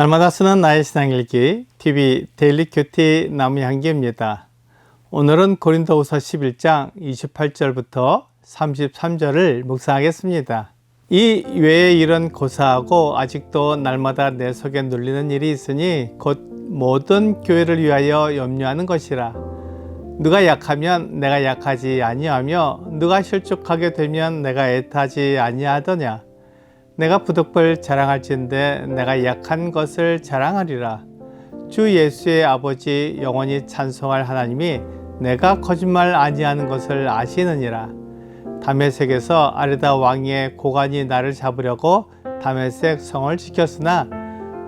날마다 쓰는 나의 신앙일기 TV 데일리 큐티 나무향기입니다. 오늘은 고린도후서 11장 28절부터 33절을 묵상하겠습니다. 이 외의 일은 고사하고 아직도 날마다 내 속에 눌리는 일이 있으니 곧 모든 교회를 위하여 염려하는 것이라. 누가 약하면 내가 약하지 아니하며 누가 실족하게 되면 내가 애타지 아니하더냐. 내가 부득불 자랑할진대 내가 약한 것을 자랑하리라. 주 예수의 아버지 영원히 찬송할 하나님이 내가 거짓말 아니하는 것을 아시느니라. 다메섹에서 아르다 왕의 고관이 나를 잡으려고 다메섹 성을 지켰으나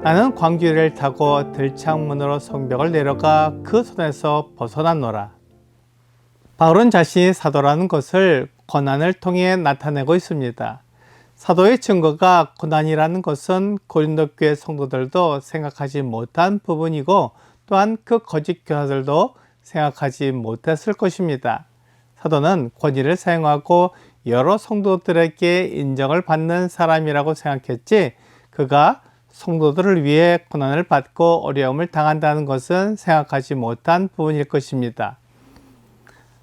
나는 광주리를 타고 들창문으로 성벽을 내려가 그 손에서 벗어났노라. 바울은 자신이 사도라는 것을 고난을 통해 나타내고 있습니다. 사도의 증거가 고난이라는 것은 고린도 교회 성도들도 생각하지 못한 부분이고 또한 그 거짓 교사들도 생각하지 못했을 것입니다. 사도는 권위를 사용하고 여러 성도들에게 인정을 받는 사람이라고 생각했지 그가 성도들을 위해 고난을 받고 어려움을 당한다는 것은 생각하지 못한 부분일 것입니다.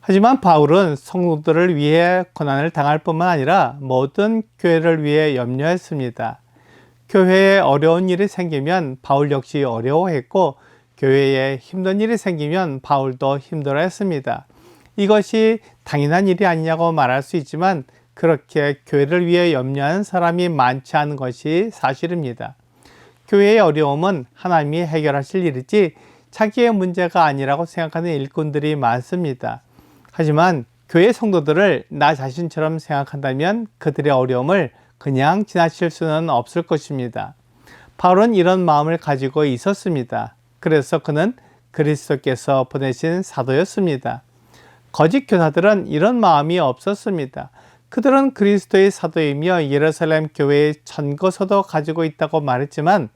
하지만 바울은 성도들을 위해 고난을 당할 뿐만 아니라 모든 교회를 위해 염려했습니다. 교회에 어려운 일이 생기면 바울 역시 어려워했고 교회에 힘든 일이 생기면 바울도 힘들어했습니다. 이것이 당연한 일이 아니냐고 말할 수 있지만 그렇게 교회를 위해 염려하는 사람이 많지 않은 것이 사실입니다. 교회의 어려움은 하나님이 해결하실 일이지 자기의 문제가 아니라고 생각하는 일꾼들이 많습니다. 하지만 교회 성도들을 나 자신처럼 생각한다면 그들의 어려움을 그냥 지나칠 수는 없을 것입니다. 바울은 이런 마음을 가지고 있었습니다. 그래서 그는 그리스도께서 보내신 사도였습니다. 거짓 교사들은 이런 마음이 없었습니다. 그들은 그리스도의 사도이며 예루살렘 교회의 전거서도 가지고 있다고 말했지만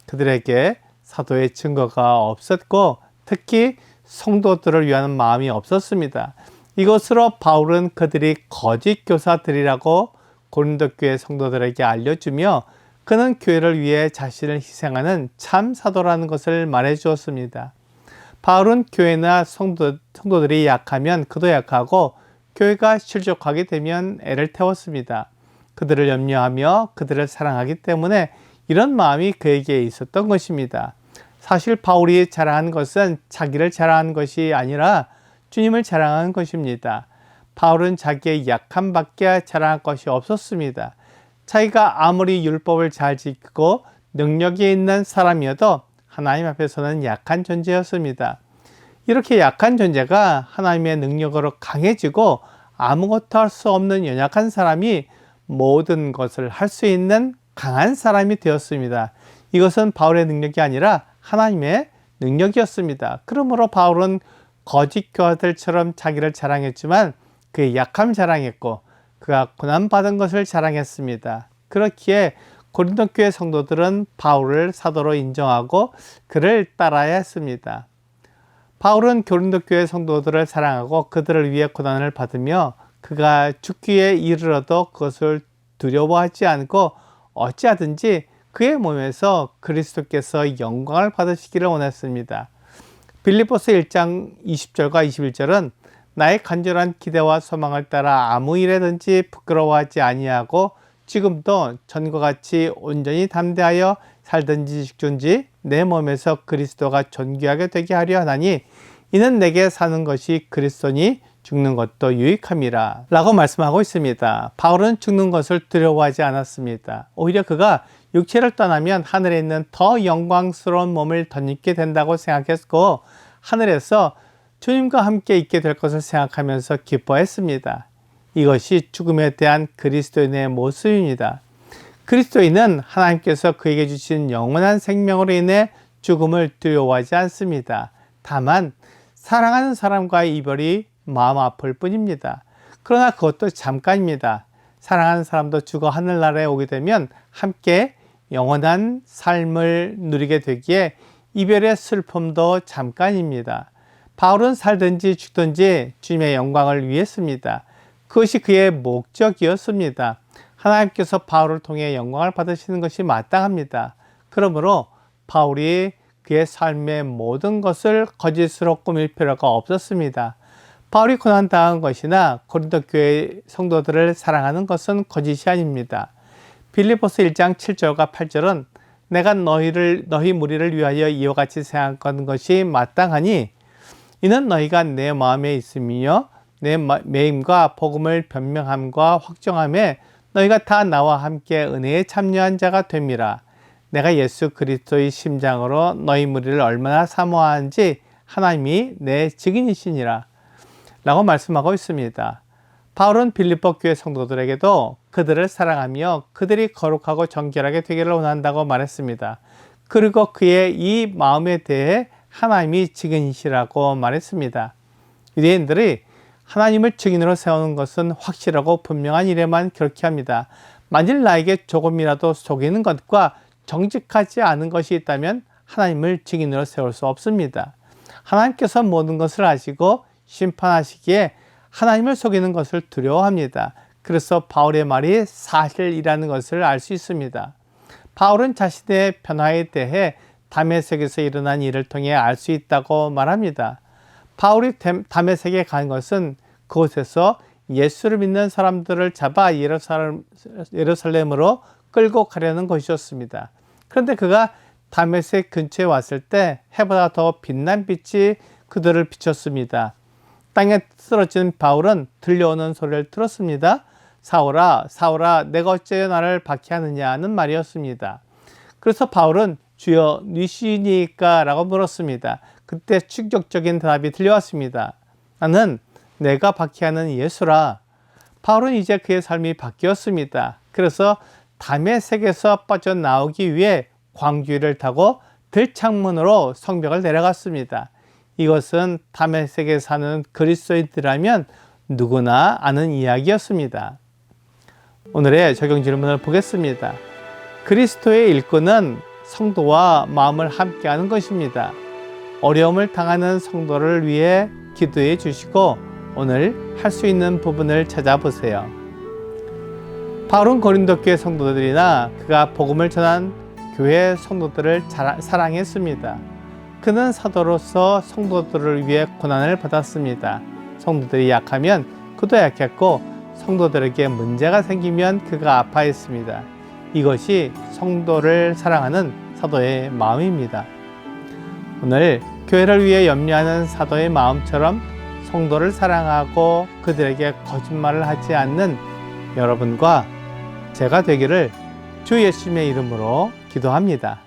그들에게 사도의 증거가 없었고 특히 성도들을 위한 마음이 없었습니다. 이것으로 바울은 그들이 거짓 교사들이라고 고린도 교회 성도들에게 알려주며 그는 교회를 위해 자신을 희생하는 참 사도라는 것을 말해 주었습니다. 바울은 교회나 성도들이 약하면 그도 약하고 교회가 실족하게 되면 애를 태웠습니다. 그들을 염려하며 그들을 사랑하기 때문에 이런 마음이 그에게 있었던 것입니다. 사실 바울이 자랑한 것은 자기를 자랑한 것이 아니라 주님을 자랑한 것입니다. 바울은 자기의 약함밖에 자랑할 것이 없었습니다. 자기가 아무리 율법을 잘 지키고 능력이 있는 사람이어도 하나님 앞에서는 약한 존재였습니다. 이렇게 약한 존재가 하나님의 능력으로 강해지고 아무것도 할 수 없는 연약한 사람이 모든 것을 할 수 있는 강한 사람이 되었습니다. 이것은 바울의 능력이 아니라 하나님의 능력이었습니다. 그러므로 바울은 거짓 교사들처럼 자기를 자랑했지만 그의 약함 자랑했고 그가 고난받은 것을 자랑했습니다. 그렇기에 고린도 교회 성도들은 바울을 사도로 인정하고 그를 따라야 했습니다. 바울은 고린도 교회 성도들을 사랑하고 그들을 위해 고난을 받으며 그가 죽기에 이르러도 그것을 두려워하지 않고 어찌하든지 그의 몸에서 그리스도께서 영광을 받으시기를 원했습니다. 빌립보서 1장 20절과 21절은 나의 간절한 기대와 소망을 따라 아무 일에든지 부끄러워하지 아니하고 지금도 전과 같이 온전히 담대하여 살든지 죽든지 내 몸에서 그리스도가 존귀하게 되게 하려 하나니 이는 내게 사는 것이 그리스도니 죽는 것도 유익함이라 라고 말씀하고 있습니다. 바울은 죽는 것을 두려워하지 않았습니다. 오히려 그가 육체를 떠나면 하늘에 있는 더 영광스러운 몸을 덧입게 된다고 생각했고 하늘에서 주님과 함께 있게 될 것을 생각하면서 기뻐했습니다. 이것이 죽음에 대한 그리스도인의 모습입니다. 그리스도인은 하나님께서 그에게 주신 영원한 생명으로 인해 죽음을 두려워하지 않습니다. 다만 사랑하는 사람과의 이별이 마음 아플 뿐입니다. 그러나 그것도 잠깐입니다. 사랑하는 사람도 죽어 하늘나라에 오게 되면 함께 영원한 삶을 누리게 되기에 이별의 슬픔도 잠깐입니다. 바울은 살든지 죽든지 주님의 영광을 위했습니다. 그것이 그의 목적이었습니다. 하나님께서 바울을 통해 영광을 받으시는 것이 마땅합니다. 그러므로 바울이 그의 삶의 모든 것을 거짓으로 꾸밀 필요가 없었습니다. 바울이 고난당한 것이나 고린도 교회 성도들을 사랑하는 것은 거짓이 아닙니다. 빌립보서 1장 7절과 8절은 내가 너희 무리를 위하여 이와 같이 생각하는 것이 마땅하니 이는 너희가 내 마음에 있으며 내 매임과 복음을 변명함과 확정함에 너희가 다 나와 함께 은혜에 참여한 자가 됨이라. 내가 예수 그리스도의 심장으로 너희 무리를 얼마나 사모하는지 하나님이 내 증인이시니라 라고 말씀하고 있습니다. 바울은 빌립보 교회 성도들에게도 그들을 사랑하며 그들이 거룩하고 정결하게 되기를 원한다고 말했습니다. 그리고 그의 이 마음에 대해 하나님이 증인이시라고 말했습니다. 유대인들이 하나님을 증인으로 세우는 것은 확실하고 분명한 일에만 그렇게 합니다. 만일 나에게 조금이라도 속이는 것과 정직하지 않은 것이 있다면 하나님을 증인으로 세울 수 없습니다. 하나님께서 모든 것을 아시고 심판하시기에 하나님을 속이는 것을 두려워합니다. 그래서 바울의 말이 사실이라는 것을 알 수 있습니다. 바울은 자신의 변화에 대해 다메섹에서 일어난 일을 통해 알 수 있다고 말합니다. 바울이 다메섹에 간 것은 그곳에서 예수를 믿는 사람들을 잡아 예루살렘으로 끌고 가려는 것이었습니다. 그런데 그가 다메섹 근처에 왔을 때 해보다 더 빛난 빛이 그들을 비췄습니다. 땅에 쓰러진 바울은 들려오는 소리를 들었습니다. 사울아, 사울아, 내가 어찌하여 나를 박해하느냐는 말이었습니다. 그래서 바울은 주여 누구시니까? 라고 물었습니다. 그때 충격적인 대답이 들려왔습니다. 나는 내가 박해하는 예수라. 바울은 이제 그의 삶이 바뀌었습니다. 그래서 다메섹에서 빠져나오기 위해 광주리를 타고 들창문으로 성벽을 내려갔습니다. 이것은 다메섹에 사는 그리스도인들이라면 누구나 아는 이야기였습니다. 오늘의 적용 질문을 보겠습니다. 그리스도의 일꾼은 성도와 마음을 함께하는 것입니다. 어려움을 당하는 성도를 위해 기도해 주시고 오늘 할 수 있는 부분을 찾아보세요. 바울은 고린도 교회 성도들이나 그가 복음을 전한 교회 성도들을 사랑했습니다. 그는 사도로서 성도들을 위해 고난을 받았습니다. 성도들이 약하면 그도 약했고 성도들에게 문제가 생기면 그가 아파했습니다. 이것이 성도를 사랑하는 사도의 마음입니다. 오늘 교회를 위해 염려하는 사도의 마음처럼 성도를 사랑하고 그들에게 거짓말을 하지 않는 여러분과 제가 되기를 주 예수님의 이름으로 기도합니다.